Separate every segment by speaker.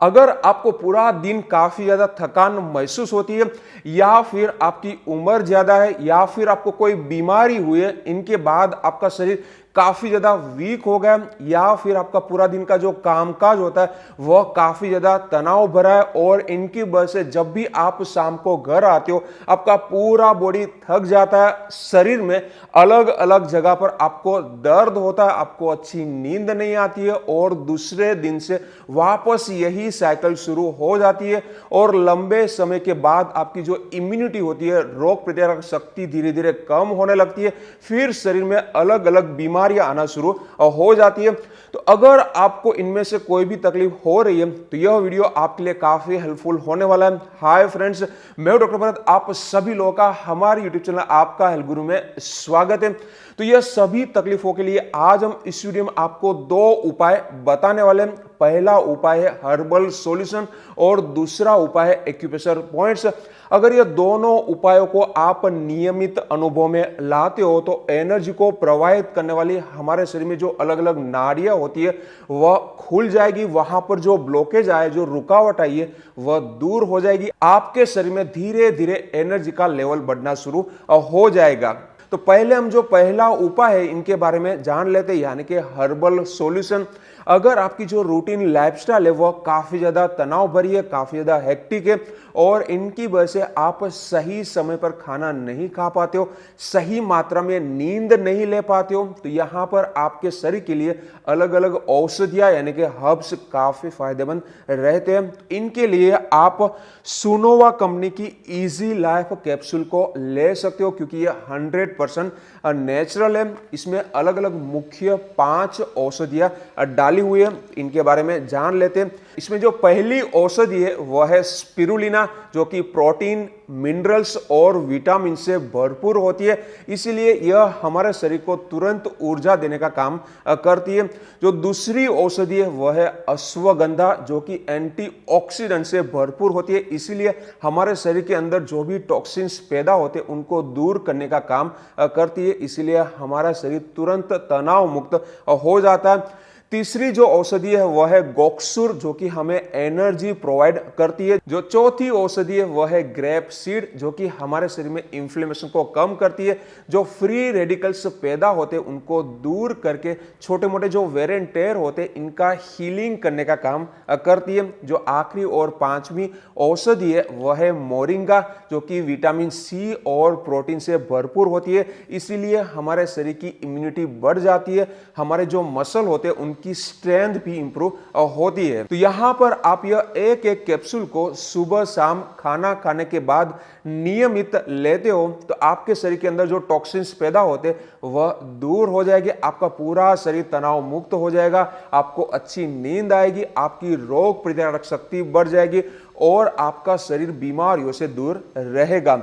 Speaker 1: अगर आपको पूरा दिन काफी ज्यादा थकान महसूस होती है, या फिर आपकी उम्र ज्यादा है, या फिर आपको कोई बीमारी हुई है, इनके बाद आपका शरीर काफी ज्यादा वीक हो गया, या फिर आपका पूरा दिन का जो कामकाज होता है वह काफी ज्यादा तनाव भरा है, और इनकी वजह से जब भी आप शाम को घर आते हो आपका पूरा बॉडी थक जाता है, शरीर में अलग अलग जगह पर आपको दर्द होता है, आपको अच्छी नींद नहीं आती है, और दूसरे दिन से वापस यही साइकिल शुरू हो जाती है, और लंबे समय के बाद आपकी जो इम्यूनिटी होती है, रोग प्रतिरोधक शक्ति धीरे धीरे कम होने लगती है, फिर शरीर में अलग अलग बीमारियां आना शुरू हो जाती है। तो अगर आपको इनमें से कोई भी तकलीफ हो रही है तो यह वीडियो आपके लिए काफी हेल्पफुल होने वाला है। हाय फ्रेंड्स, मैं हूं डॉक्टर भरत, आप सभी लोगों का हमारे यूट्यूब चैनल आपका हेल्थ गुरु में स्वागत है। तो यह सभी तकलीफों के लिए आज हम इस वीडियो में आपको दो उपाय बताने वाले हैं। पहला उपाय है हर्बल सॉल्यूशन और दूसरा उपाय है एक्यूप्रेशर पॉइंट्स। अगर ये दोनों उपायों को आप नियमित अनुभव में लाते हो तो एनर्जी को प्रवाहित करने वाली हमारे शरीर में जो अलग अलग नाड़ियां होती है वह खुल जाएगी, वहां पर जो ब्लॉकेज आए, जो रुकावट आई है वह दूर हो जाएगी, आपके शरीर में धीरे धीरे एनर्जी का लेवल बढ़ना शुरू हो जाएगा। तो पहले हम जो पहला उपाय है इनके बारे में जान लेते हैं, यानी कि हर्बल सॉल्यूशन। अगर आपकी जो रूटीन लाइफस्टाइल है वह काफी ज्यादा तनाव भरी है, काफी ज्यादा हेक्टिक है, और इनकी वजह से आप सही समय पर खाना नहीं खा पाते हो, सही मात्रा में नींद नहीं ले पाते हो, तो यहाँ पर आपके शरीर के लिए अलग अलग औषधियां यानी कि हर्ब्स काफी फायदेमंद रहते हैं। इनके लिए आप सुनोवा कंपनी की इजी लाइफ कैप्सूल को ले सकते हो, क्योंकि ये 100% नेचुरल है। इसमें अलग अलग मुख्य 5 औषधियां डाली हुई है, इनके बारे में जान लेते हैं। इसमें जो पहली औषधि है वह है स्पिरुलिना, जो कि प्रोटीन, मिनरल्स और विटामिन से भरपूर होती है, इसीलिए यह हमारे शरीर को तुरंत ऊर्जा देने का काम करती है। जो दूसरी औषधि है वह है अश्वगंधा, जो कि एंटीऑक्सीडेंट से भरपूर होती है, इसीलिए हमारे शरीर के अंदर जो भी टॉक्सिन्स पैदा होते हैं उनको दूर करने का काम करती है, इसीलिए हमारा शरीर तुरंत तनाव मुक्त हो जाता है। तीसरी जो औषधि है वह है गोक्सुर, जो कि हमें एनर्जी प्रोवाइड करती है। जो चौथी औषधि है वह है ग्रेप सीड, जो कि हमारे शरीर में इन्फ्लेमेशन को कम करती है, जो फ्री रेडिकल्स पैदा होते हैं उनको दूर करके छोटे मोटे जो वेर एंड टेयर होते हैं इनका हीलिंग करने का काम करती है। जो आखिरी और 5वीं औषधि है वह है मोरिंगा, जो कि विटामिन सी और प्रोटीन से भरपूर होती है, इसीलिए हमारे शरीर की इम्यूनिटी बढ़ जाती है, हमारे जो मसल होते हैं की स्ट्रेंथ भी इंप्रूव होती है। तो यहां पर आप यह एक एक कैप्सूल को सुबह शाम खाना खाने के बाद नियमित लेते हो तो आपके शरीर के अंदर जो टॉक्सिन्स पैदा होते वह दूर हो जाएगी, आपका पूरा शरीर तनाव मुक्त हो जाएगा, आपको अच्छी नींद आएगी, आपकी रोग प्रतिरोधक शक्ति बढ़ जाएगी, और आपका शरीर बीमारियों से दूर रहेगा।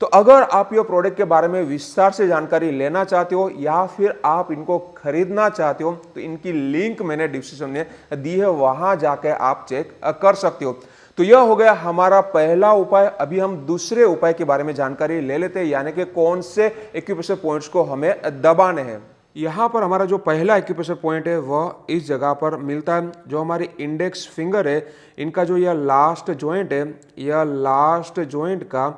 Speaker 1: तो अगर आप ये प्रोडक्ट के बारे में विस्तार से जानकारी लेना चाहते हो या फिर आप इनको खरीदना चाहते हो तो इनकी लिंक मैंने डिस्क्रिप्शन में दी है, वहां जाकर आप चेक कर सकते हो। तो यह हो गया हमारा पहला उपाय। अभी हम दूसरे उपाय के बारे में जानकारी ले लेते हैं, यानी कि कौन से एक्यूप्रेशर पॉइंट्स को हमें दबाने हैं। यहाँ पर हमारा जो पहला एक्यूप्रेशर पॉइंट है वह इस जगह पर मिलता है। जो हमारी इंडेक्स फिंगर है, इनका जो यह लास्ट जॉइंट है, यह लास्ट जॉइंट का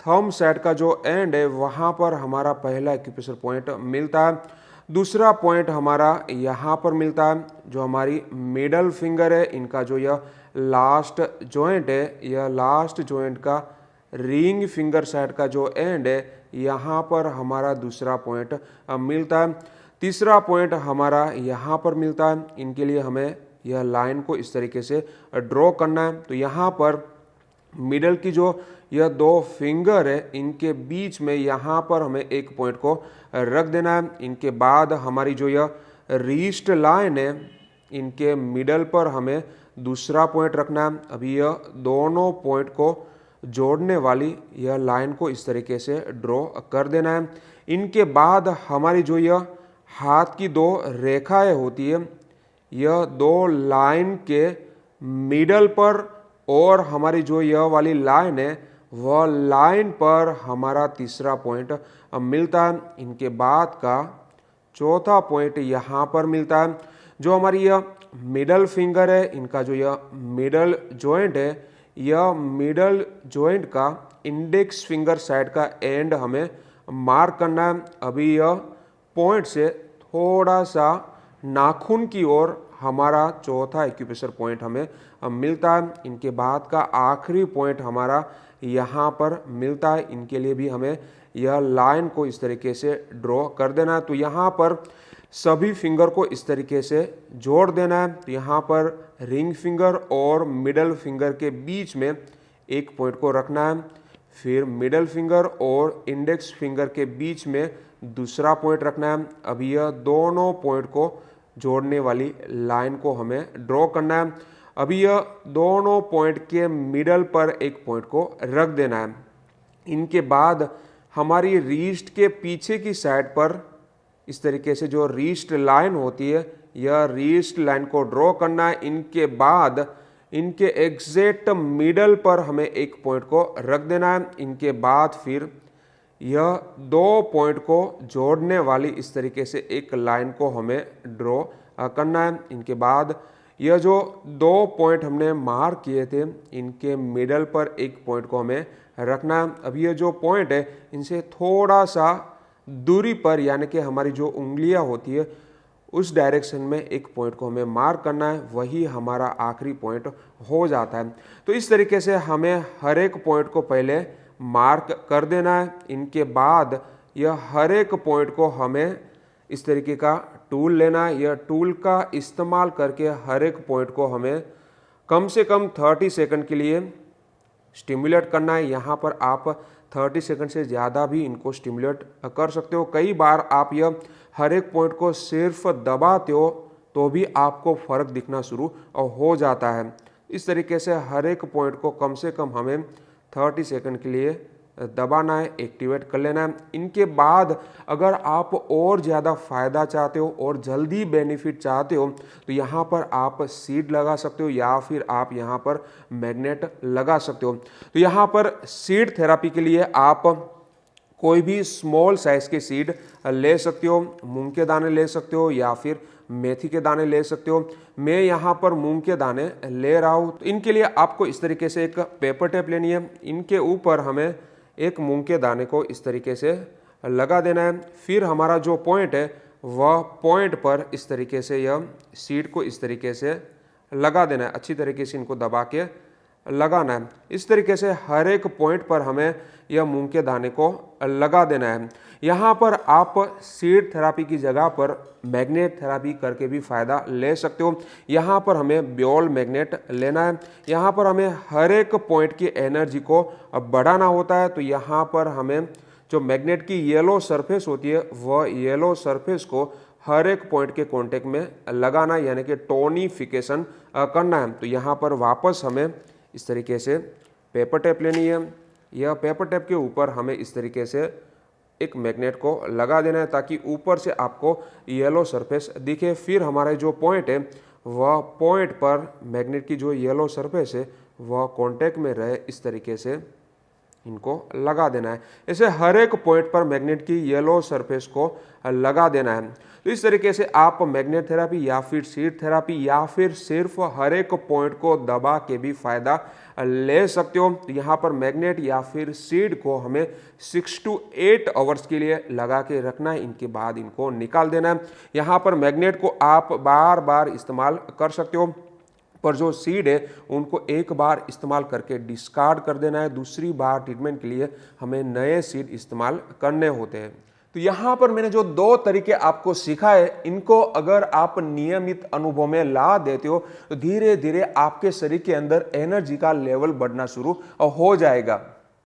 Speaker 1: थंब साइड का जो एंड है वहाँ पर हमारा पहला एक्यूप्रेशर पॉइंट मिलता है। दूसरा पॉइंट हमारा यहाँ पर मिलता है, जो हमारी मिडल फिंगर है, इनका जो यह लास्ट जॉइंट है, यह लास्ट जॉइंट का रिंग फिंगर साइड का जो एंड है, यहाँ पर हमारा दूसरा पॉइंट मिलता है। तीसरा पॉइंट हमारा यहाँ पर मिलता है। इनके लिए हमें यह लाइन को इस तरीके से ड्रॉ करना है। तो यहाँ पर मिडल की जो यह 2 फिंगर है, इनके बीच में यहाँ पर हमें एक पॉइंट को रख देना है। इनके बाद हमारी जो यह रिस्ट लाइन है, इनके मिडल पर हमें दूसरा पॉइंट रखना है। अभी यह दोनों पॉइंट को जोड़ने वाली यह लाइन को इस तरीके से ड्रॉ कर देना है। इनके बाद हमारी जो यह हाथ की 2 रेखाएं होती है, यह 2 लाइन के मिडल पर और हमारी जो यह वाली लाइन है वह लाइन पर हमारा तीसरा पॉइंट मिलता है। इनके बाद का चौथा पॉइंट यहाँ पर मिलता है। जो हमारी यह मिडल फिंगर है, इनका जो यह मिडल जॉइंट है, यह मिडल जॉइंट का इंडेक्स फिंगर साइड का एंड हमें मार्क करना है। अभी यह पॉइंट से थोड़ा सा नाखून की ओर हमारा चौथा एक्यूप्रेशर पॉइंट हमें मिलता है। इनके बाद का आखिरी पॉइंट हमारा यहाँ पर मिलता है। इनके लिए भी हमें यह लाइन को इस तरीके से ड्रॉ कर देना है। तो यहाँ पर सभी फिंगर को इस तरीके से जोड़ देना है। तो यहाँ पर रिंग फिंगर और मिडल फिंगर के बीच में एक पॉइंट को रखना है, फिर मिडल फिंगर और इंडेक्स फिंगर के बीच में दूसरा पॉइंट रखना है। अभी यह दोनों पॉइंट को जोड़ने वाली लाइन को हमें ड्रॉ करना है। अभी यह दोनों पॉइंट के मिडल पर एक पॉइंट को रख देना है। इनके बाद हमारी रिस्ट के पीछे की साइड पर इस तरीके से जो रिस्ट लाइन होती है, यह रिस्ट लाइन को ड्रॉ करना है। इनके बाद इनके एग्जैक्ट मिडल पर हमें एक पॉइंट को रख देना है। इनके बाद फिर यह दो पॉइंट को जोड़ने वाली इस तरीके से एक लाइन को हमें ड्रॉ करना है। इनके बाद यह जो दो पॉइंट हमने मार्क किए थे, इनके मिडल पर एक पॉइंट को हमें रखना है। अब ये जो पॉइंट है, इनसे थोड़ा सा दूरी पर, यानी कि हमारी जो उंगलियां होती है उस डायरेक्शन में एक पॉइंट को हमें मार्क करना है, वही हमारा आखिरी पॉइंट हो जाता है। तो इस तरीके से हमें हर एक पॉइंट को पहले मार्क कर देना है। इनके बाद यह हर एक पॉइंट को हमें इस तरीके का टूल लेना है। यह टूल का इस्तेमाल करके हर एक पॉइंट को हमें कम से कम 30 सेकंड के लिए स्टिमुलेट करना है। यहाँ पर आप 30 सेकंड से ज़्यादा भी इनको स्टिमुलेट कर सकते हो। कई बार आप यह हर एक पॉइंट को सिर्फ दबाते हो तो भी आपको फ़र्क दिखना शुरू हो जाता है। इस तरीके से हर एक पॉइंट को कम से कम हमें 30 सेकंड के लिए दबाना है, एक्टिवेट कर लेना है। इनके बाद अगर आप और ज़्यादा फ़ायदा चाहते हो और जल्दी बेनिफिट चाहते हो तो यहाँ पर आप सीड लगा सकते हो या फिर आप यहाँ पर मैग्नेट लगा सकते हो। तो यहाँ पर सीड थेरापी के लिए आप कोई भी स्मॉल साइज़ के सीड ले सकते हो, मूंग के दाने ले सकते हो या फिर मेथी के दाने ले सकते हो। मैं यहाँ पर मूंग के दाने ले रहा हूँ। तो इनके लिए आपको इस तरीके से एक पेपर टेप लेनी है। इनके ऊपर हमें एक मूंग के दाने को इस तरीके से लगा देना है। फिर हमारा जो पॉइंट है वह पॉइंट पर इस तरीके से यह सीड को इस तरीके से लगा देना है। अच्छी तरीके से इनको दबा के लगाना है। इस तरीके से हर एक पॉइंट पर हमें यह मूंग के दाने को लगा देना है। यहाँ पर आप सीड थेरापी की जगह पर मैग्नेट थेरापी करके भी फ़ायदा ले सकते हो। यहाँ पर हमें बॉल मैग्नेट लेना है। यहाँ पर हमें हर एक पॉइंट की एनर्जी को बढ़ाना होता है। तो यहाँ पर हमें जो मैग्नेट की येलो सरफेस होती है वह येलो सरफेस को हर एक पॉइंट के कॉन्टेक्ट में लगाना, यानी कि टोनिफिकेशन करना है। तो यहाँ पर वापस हमें इस तरीके से पेपर टेप लेनी है। यह पेपर टेप के ऊपर हमें इस तरीके से एक मैग्नेट को लगा देना है ताकि ऊपर से आपको येलो सरफेस दिखे। फिर हमारा जो पॉइंट है वह पॉइंट पर मैग्नेट की जो येलो सरफेस है वह कांटेक्ट में रहे, इस तरीके से इनको लगा देना है। ऐसे हर एक पॉइंट पर मैग्नेट की येलो सरफेस को लगा देना है। तो इस तरीके से आप मैग्नेट थेरापी या फिर सीड थेरापी या फिर सिर्फ हर एक पॉइंट को दबा के भी फायदा ले सकते हो। तो यहाँ पर मैग्नेट या फिर सीड को हमें 6 to 8 आवर्स के लिए लगा के रखना है। इनके बाद इनको निकाल देना है। यहाँ पर मैग्नेट को आप बार बार इस्तेमाल कर सकते हो, पर जो सीड है उनको एक बार इस्तेमाल करके डिस्कार्ड कर देना है। दूसरी बार ट्रीटमेंट के लिए हमें नए सीड इस्तेमाल करने होते हैं। तो यहाँ पर मैंने जो 2 तरीके आपको सिखाए, इनको अगर आप नियमित अनुभव में ला देते हो तो धीरे धीरे आपके शरीर के अंदर एनर्जी का लेवल बढ़ना शुरू हो जाएगा।